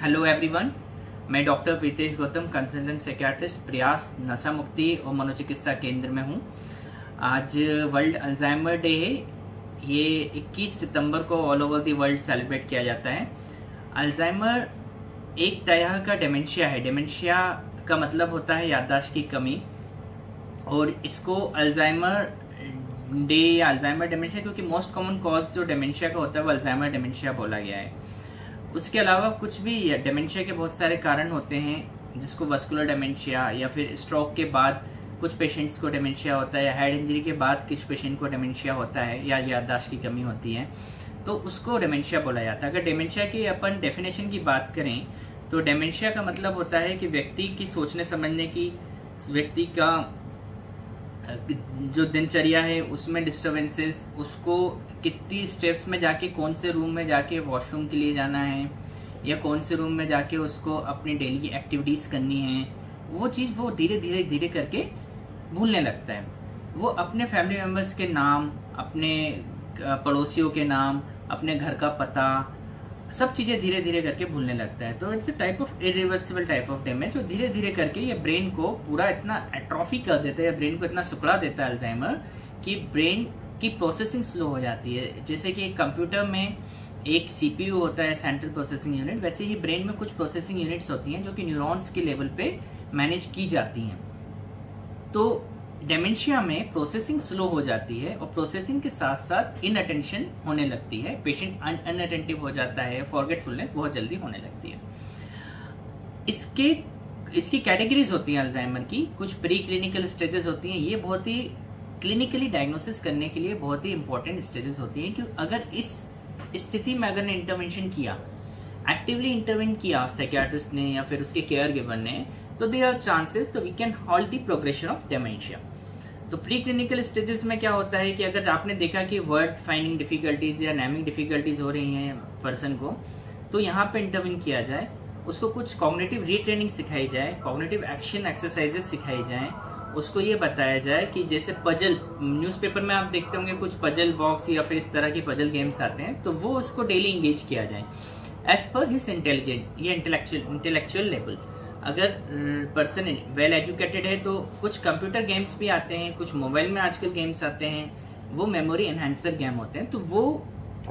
Hello everyone, मैं doctor Pritesh Gautam, consultant psychiatrist, प्रयास नशा मुक्ति और मनोचिकित्सा केंद्र में हूँ। आज वर्ल्ड अल्जाइमर डे है। ये 21 सितंबर को all over the world celebrate किया जाता है। अल्जाइमर एक तरह का डेमेंशिया है। डेमेंशिया का मतलब होता है याददाश्त की कमी, और इसको अल्जाइमर डे या अल्जाइमर डेमेंशिया, क्योंकि मोस्ट कॉमन कॉज जो डेमेंशिया का होता है वो अल्जाइमर डेमेंशिया बोला गया है। उसके अलावा कुछ भी डेमेंशिया के बहुत सारे कारण होते हैं, जिसको वस्कुलर डेमेंशिया या फिर स्ट्रोक के बाद कुछ पेशेंट्स को डेमेंशिया होता है, या हेड इंजरी के बाद कुछ पेशेंट को डेमेंशिया होता है, या याददाश्त की कमी होती है, तो उसको डेमेंशिया बोला जाता है। अगर डेमेंशिया की अपन डेफिनेशन की बात करें तो डेमेंशिया का मतलब होता है कि व्यक्ति की सोचने समझने की, व्यक्ति का जो दिनचर्या है उसमें डिस्टर्बेंसेस, उसको कितनी स्टेप्स में जाके कौन से रूम में जाके वॉशरूम के लिए जाना है, या कौन से रूम में जाके उसको अपनी डेली एक्टिविटीज़ करनी है, वो चीज़ वो धीरे धीरे करके भूलने लगता है। वो अपने फैमिली मेम्बर्स के नाम, अपने पड़ोसियों के नाम, अपने घर का पता, सब चीज़ें धीरे धीरे करके भूलने लगता है। तो it's a type of irreversible type of damage, जो धीरे धीरे करके ये ब्रेन को पूरा इतना एट्रोफी कर देता है, ब्रेन को इतना सिकुड़ा देता है अल्जाइमर, कि ब्रेन की प्रोसेसिंग स्लो हो जाती है। जैसे कि कंप्यूटर में एक सीपीयू होता है, सेंट्रल प्रोसेसिंग यूनिट, वैसे ही ब्रेन में कुछ प्रोसेसिंग यूनिट्स होती हैं जो कि न्यूरॉन्स के लेवल पे मैनेज की जाती हैं। तो डेमेंशिया में प्रोसेसिंग स्लो हो जाती है, और प्रोसेसिंग के साथ साथ इनअटेंशन होने लगती है, पेशेंट अनअटेंटिव हो जाता है, फॉरगेटफुलनेस बहुत जल्दी होने लगती है। इसकी कैटेगरीज होती हैं अल्जाइमर की। कुछ प्री क्लिनिकल स्टेजेस होती हैं, ये बहुत ही क्लिनिकली डायग्नोसिस करने के लिए बहुत ही इंपॉर्टेंट स्टेजेस होती हैं, कि अगर इस स्थिति में अगर ने इंटरवेंशन किया, एक्टिवली इंटरवेन किया साइकियाट्रिस्ट ने या फिर उसके केयर गिवर ने, तो देयर आर चांसेस, तो we can halt the progression of dementia. तो प्री क्लिनिकल स्टेजेस में क्या होता है कि अगर आपने देखा कि वर्ड फाइंडिंग डिफिकल्टीज या नेमिंग डिफिकल्टीज हो रही हैं पर्सन को, तो यहाँ पे इंटरवेन किया जाए, उसको कुछ कॉग्निटिव रीट्रेनिंग सिखाई जाए, कॉग्निटिव एक्शन एक्सरसाइजेस सिखाई जाए, उसको ये बताया जाए कि जैसे पजल, न्यूज़पेपर में आप देखते होंगे कुछ पजल बॉक्स या फिर इस तरह के पजल गेम्स आते हैं, तो वो उसको डेली इंगेज किया जाए एज पर हिज इंटेलिजेंट या इंटेलेक्चुअल लेवल। अगर पर्सन वेल एजुकेटेड है तो कुछ कंप्यूटर गेम्स भी आते हैं, कुछ मोबाइल में आजकल गेम्स आते हैं, वो मेमोरी एनहांसर गेम होते हैं, तो वो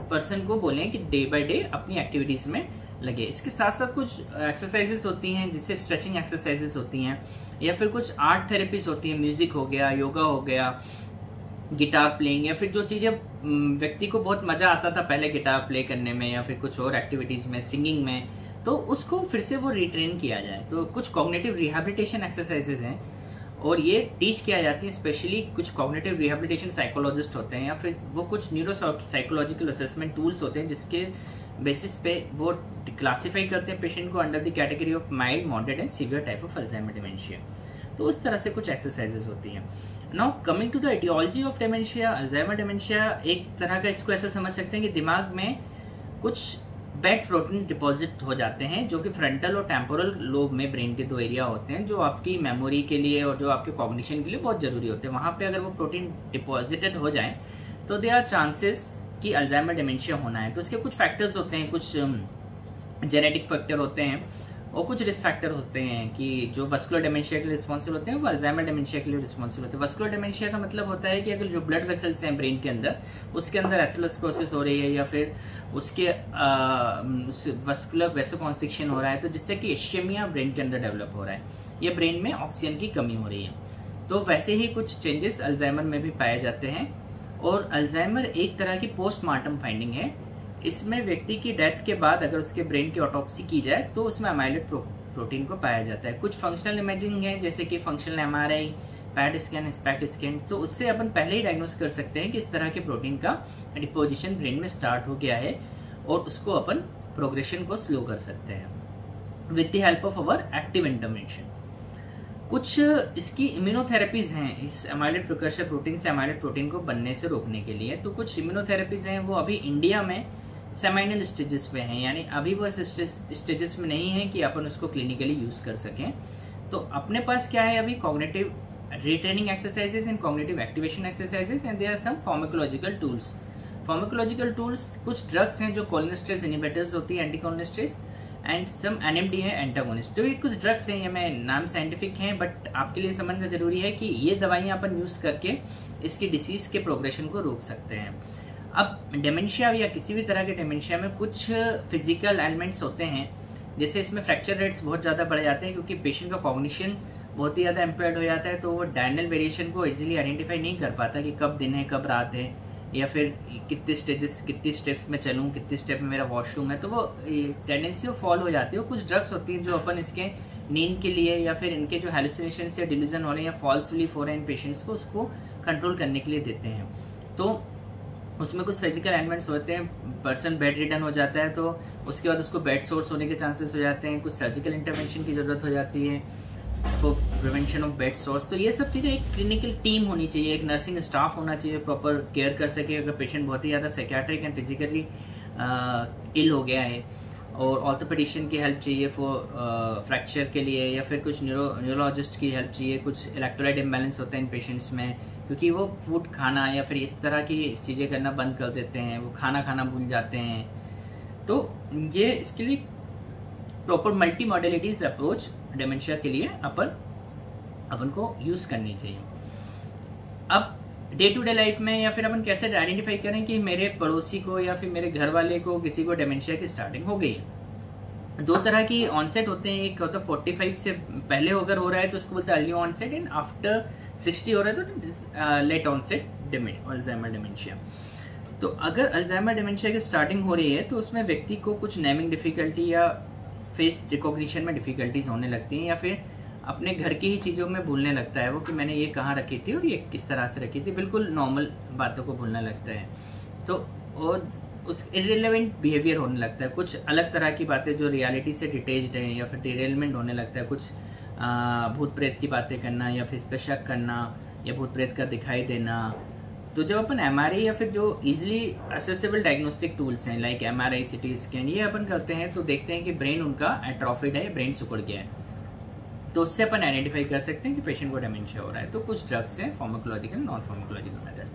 पर्सन को बोलें कि डे बाय डे अपनी एक्टिविटीज़ में लगे। इसके साथ साथ कुछ एक्सरसाइजेस होती हैं, जिससे स्ट्रेचिंग एक्सरसाइजेस होती हैं, या फिर कुछ आर्ट थेरेपीज होती हैं, म्यूजिक हो गया, योगा हो गया, गिटार प्लेइंग, या फिर जो चीज़ें व्यक्ति को बहुत मज़ा आता था पहले गिटार प्ले करने में, या फिर कुछ और एक्टिविटीज़ में, सिंगिंग में, तो उसको फिर से वो रिट्रेन किया जाए। तो कुछ कॉग्निटिव रिहैबिलिटेशन एक्सरसाइजेज हैं, और ये टीच किया जाती है। स्पेशली कुछ कॉग्निटिव रिहैबिलिटेशन साइकोलॉजिस्ट होते हैं, या फिर वो कुछ न्यूरो साइकोलॉजिकल असेसमेंट टूल्स होते हैं, जिसके बेसिस पे वो क्लासीफाई करते हैं पेशेंट को under the category of mild, moderate and severe type of Alzheimer dementia. तो उस तरह से कुछ एक्सरसाइजेज होती हैं। Now coming to the aetiology of dementia, Alzheimer dementia एक तरह का, इसको ऐसा समझ सकते हैं कि दिमाग में कुछ बैड प्रोटीन डिपॉजिट हो जाते हैं, जो कि फ्रंटल और टेम्पोरल लोब में, ब्रेन के दो एरिया होते हैं, जो आपकी मेमोरी के लिए और जो आपके कॉग्निशन के लिए बहुत जरूरी होते हैं। वहाँ पे अगर वो प्रोटीन डिपॉजिटेड हो जाए तो देयर आर चांसेस कि अल्जाइमर डिमेंशिया होना है। तो इसके कुछ फैक्टर्स होते हैं, कुछ जेनेटिक फैक्टर होते हैं, और कुछ रिस्क फैक्टर होते हैं कि जो वस्कुलर डिमेंशिया के लिए रिस्पॉन्सिबल होते हैं, वो अल्जाइमर डिमेंशिया के लिए रिस्पॉन्सिबल होते हैं। वस्कुलर डिमेंशिया का मतलब होता है कि अगर जो ब्लड वेसल्स हैं ब्रेन के अंदर, उसके अंदर एथेरोस्क्लेरोसिस हो रही है, या फिर उसके वस्कुलर वेसोकॉन्स्ट्रिक्शन हो रहा है, तो जिससे कि इश्केमिया ब्रेन के अंदर डेवलप हो रहा है, या ब्रेन में ऑक्सीजन की कमी हो रही है। तो वैसे ही कुछ चेंजेस अल्जाइमर में भी पाए जाते हैं। और अल्जाइमर एक तरह की पोस्टमार्टम फाइंडिंग है। इसमें व्यक्ति की डेथ के बाद अगर उसके ब्रेन की ऑटोप्सी की जाए तो उसमें अमाइलेट प्रोटीन को पाया जाता है। कुछ फंक्शनल इमेजिंग है, जैसे कि functional MRI, PET scan, SPECT scan, तो उससे अपन पहले ही डायग्नोस कर सकते हैं कि इस तरह के प्रोटीन का डिपोजिशन ब्रेन में स्टार्ट हो गया है, और उसको अपन प्रोग्रेशन को स्लो कर सकते हैं with the help of our active intervention. कुछ इसकी इम्यूनोथेरेपीज हैं, इस अमाइलेट प्रिकर्सर प्रोटीन से अमाइलेट प्रोटीन को बनने से रोकने के लिए। तो कुछ इम्यूनोथेरेपीज हैं, वो अभी इंडिया में सेमाइनल स्टेजेस पे हैं, यानी अभी वो स्टेजेस में नहीं है कि अपन उसको क्लिनिकली यूज कर सकें। तो अपने पास क्या है अभी, cognitive retraining exercises and cognitive activation exercises, and there are some pharmacological tools. कुछ ड्रग्स हैं जो कोलिनेस्ट्रेज इनहिबिटर्स होती है, anti cholinesterase, and some NMDA antagonist. तो ये कुछ ड्रग्स हैं, ये मैं नाम साइंटिफिक हैं, बट आपके लिए समझना जरूरी है कि ये दवाइयाँ अपन यूज़ करके इसकी डिसीज़ के प्रोग्रेशन को रोक सकते हैं। अब डेमेंशिया या किसी भी तरह के डेमेंशिया में कुछ फिजिकल एलिमेंट्स होते हैं, जैसे इसमें फ्रैक्चर रेट्स बहुत ज़्यादा बढ़ जाते हैं क्योंकि पेशेंट का कॉग्निशन बहुत ही ज़्यादा इम्पेयर्ड हो जाता है, तो वो डायनल वेरिएशन को इजीली आइडेंटिफाई नहीं कर पाता कि कब दिन है कब रात है, या फिर कितने स्टेप्स में चलूँ, कितने स्टेप में मेरा वॉशरूम है, तो वो टेंडेंसी वो फॉल हो जाती है। कुछ ड्रग्स होती हैं जो अपन इसके नींद के लिए या फिर इनके जो हेलुसिनेशन या डिल्यूजन हो रहे हैं या फॉल्स बिलीफ हो रहे हैं इन पेशेंट्स को, उसको कंट्रोल करने के लिए देते हैं। तो उसमें कुछ फिजिकल एलिमेंट्स होते हैं, पर्सन बेड रिडन हो जाता है तो उसके बाद उसको बेड सोर्स होने के चांसेस हो जाते हैं, कुछ सर्जिकल इंटरवेंशन की ज़रूरत हो जाती है for prevention of bed source. तो ये सब चीज़ें एक क्लिनिकल टीम होनी चाहिए, एक नर्सिंग स्टाफ होना चाहिए, प्रॉपर केयर कर सके अगर पेशेंट बहुत ही ज़्यादा साइकियाट्रिक एंड फिजिकली इल हो गया है, और ऑर्थोपेडिशियन की हेल्प चाहिए फॉर फ्रैक्चर के लिए, या फिर कुछ न्यूरोलॉजिस्ट की हेल्प चाहिए। कुछ इलेक्ट्रोलाइट इम्बैलेंस होता है इन पेशेंट्स में क्योंकि वो फूड खाना या फिर इस तरह की चीज़ें करना बंद कर देते हैं, वो खाना खाना भूल जाते हैं। तो ये इसके लिए proper multi modalities approach dementia के लिए अपन को यूज़ करनी चाहिए। अब डे टू डे लाइफ में या फिर अपन कैसे आइडेंटिफाई करें कि मेरे पड़ोसी को या फिर मेरे घर वाले को किसी को डेमेंशिया की स्टार्टिंग हो गई है। दो तरह की ऑनसेट होते हैं, एक होता है 45 से पहले अगर हो रहा है तो उसको बोलते हैं अर्ली ऑनसेट, एंड आफ्टर 60 हो रहा है तो लेट ऑनसेट अल्जाइमर डेमेंशिया। तो अगर अल्जाइमर डेमेंशिया की स्टार्टिंग हो रही है तो उसमें व्यक्ति को कुछ नेमिंग डिफिकल्टी या फेस रिकॉग्निशन में डिफिकल्टीज होने लगती हैं, या फिर अपने घर की ही चीज़ों में भूलने लगता है वो कि मैंने ये कहाँ रखी थी और ये किस तरह से रखी थी, बिल्कुल नॉर्मल बातों को भूलने लगता है। तो और उस इररिलेवेंट बिहेवियर होने लगता है, कुछ अलग तरह की बातें जो रियलिटी से डिटेच्ड हैं, या फिर डिरेलमेंट होने लगता है, कुछ भूत प्रेत की बातें करना या फिर इस पर शक करना या भूत प्रेत का दिखाई देना। तो जब अपन MRI या फिर जो इजीली असेसेबल डायग्नोस्टिक टूल्स हैं लाइक MRI, CT स्कैन, ये अपन करते हैं तो देखते हैं कि ब्रेन उनका एट्रोफिड है, ब्रेन सिकुड़ गया है, तो उससे अपन आइडेंटिफाई कर सकते हैं कि पेशेंट को डेमेंशिया हो रहा है। तो कुछ ड्रग्स हैं फार्माकोलॉजिकल, नॉन फार्माकोलॉजिकल मेथड्स,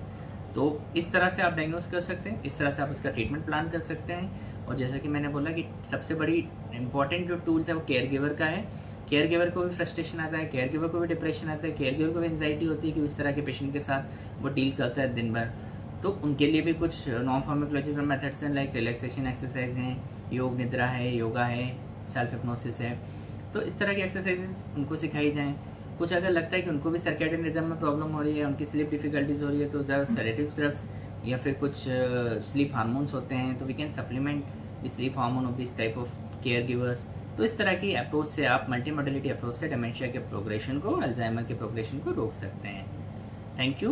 तो इस तरह से आप डायग्नोस कर सकते हैं, इस तरह से आप इसका ट्रीटमेंट प्लान कर सकते हैं। और जैसा कि मैंने बोला कि सबसे बड़ी इंपॉर्टेंट जो टूल्स है वो केयर गिवर का है। केयर गिवर को भी फ्रस्ट्रेशन आता है, केयर गिवर को भी डिप्रेशन आता है, केयर गिवर को भी एंजाइटी होती है कि इस तरह के पेशेंट के साथ वो डील करता है दिन भर। तो उनके लिए भी कुछ नॉन फार्माकोलॉजिकल मेथड्स हैं लाइक रिलैक्सेशन एक्सरसाइज हैं, योग निद्रा है, योगा है, सेल्फ हिप्नोसिस है। तो इस तरह की एक्सरसाइजेस उनको सिखाई जाएँ। कुछ अगर लगता है कि उनको भी सर्कैडियन रिदम में प्रॉब्लम हो रही है, उनकी स्लीप डिफिकल्टीज हो रही है, तो सेडेटिव ड्रग्स या फिर कुछ स्लीप हार्मोन्स होते हैं, तो we can supplement the sleep hormone of this type of caregivers. तो इस तरह की अप्रोच से आप मल्टी मॉडलिटी अप्रोच से डेमेंशिया के प्रोग्रेशन को, अल्जाइमर के प्रोग्रेशन को रोक सकते हैं। Thank you.